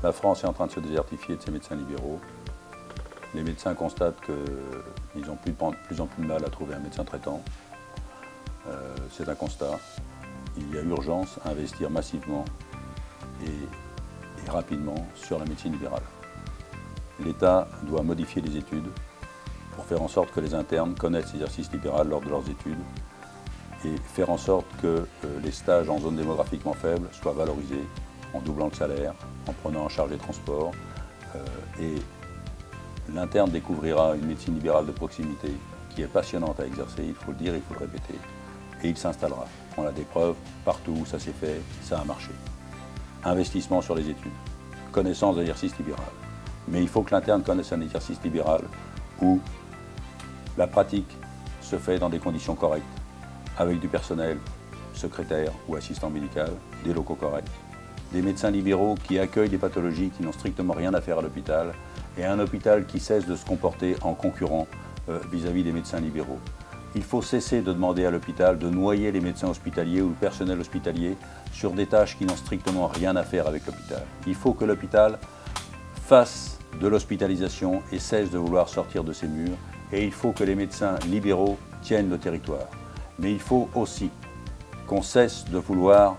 La France est en train de se désertifier de ses médecins libéraux. Les médecins constatent qu'ils ont de plus en plus de mal à trouver un médecin traitant. C'est un constat. Il y a urgence à investir massivement et rapidement sur la médecine libérale. L'État doit modifier les études pour faire en sorte que les internes connaissent l'exercice libéral lors de leurs études et faire en sorte que les stages en zone démographiquement faible soient valorisés en doublant le salaire, en prenant en charge les transports. Et l'interne découvrira une médecine libérale de proximité qui est passionnante à exercer, il faut le dire, il faut le répéter. Et il s'installera. On a des preuves, partout où ça s'est fait, ça a marché. Investissement sur les études, connaissance de l'exercice libéral. Mais il faut que l'interne connaisse un exercice libéral où la pratique se fait dans des conditions correctes, avec du personnel, secrétaire ou assistant médical, des locaux corrects, des médecins libéraux qui accueillent des pathologies qui n'ont strictement rien à faire à l'hôpital, et un hôpital qui cesse de se comporter en concurrent vis-à-vis des médecins libéraux. Il faut cesser de demander à l'hôpital de noyer les médecins hospitaliers ou le personnel hospitalier sur des tâches qui n'ont strictement rien à faire avec l'hôpital. Il faut que l'hôpital fasse de l'hospitalisation et cesse de vouloir sortir de ses murs, et il faut que les médecins libéraux tiennent le territoire. Mais il faut aussi qu'on cesse de vouloir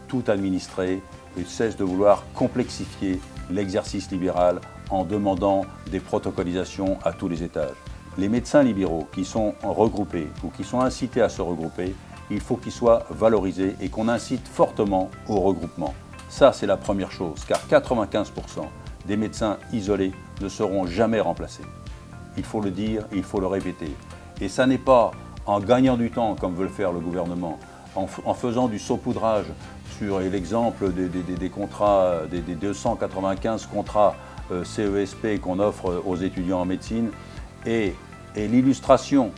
tout administrer et cesse de vouloir complexifier l'exercice libéral en demandant des protocolisations à tous les étages. Les médecins libéraux qui sont regroupés ou qui sont incités à se regrouper, il faut qu'ils soient valorisés et qu'on incite fortement au regroupement. Ça, c'est la première chose, car 95% des médecins isolés ne seront jamais remplacés. Il faut le dire, il faut le répéter. Et ça n'est pas en gagnant du temps, comme veut le faire le gouvernement, en faisant du saupoudrage sur l'exemple des contrats, des 295 contrats CESP qu'on offre aux étudiants en médecine, et l'illustration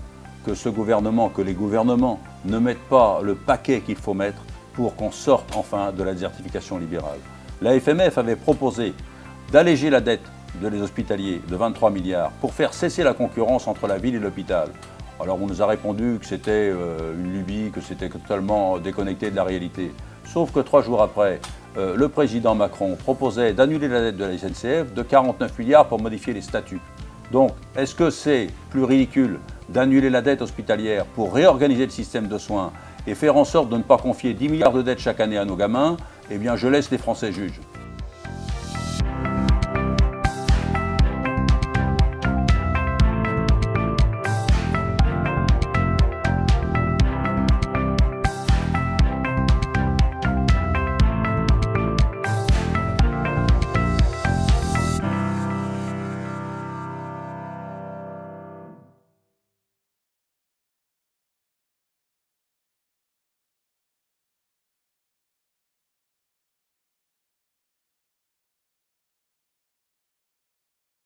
que ce gouvernement, que les gouvernements ne mettent pas le paquet qu'il faut mettre pour qu'on sorte enfin de la désertification libérale. La FMF avait proposé d'alléger la dette des hospitaliers de 23 milliards pour faire cesser la concurrence entre la ville et l'hôpital. Alors on nous a répondu que c'était une lubie, que c'était totalement déconnecté de la réalité. Sauf que 3 jours après, le président Macron proposait d'annuler la dette de la SNCF de 49 milliards pour modifier les statuts. Donc, est-ce que c'est plus ridicule d'annuler la dette hospitalière pour réorganiser le système de soins et faire en sorte de ne pas confier 10 milliards de dettes chaque année à nos gamins? Eh bien, je laisse les Français juges.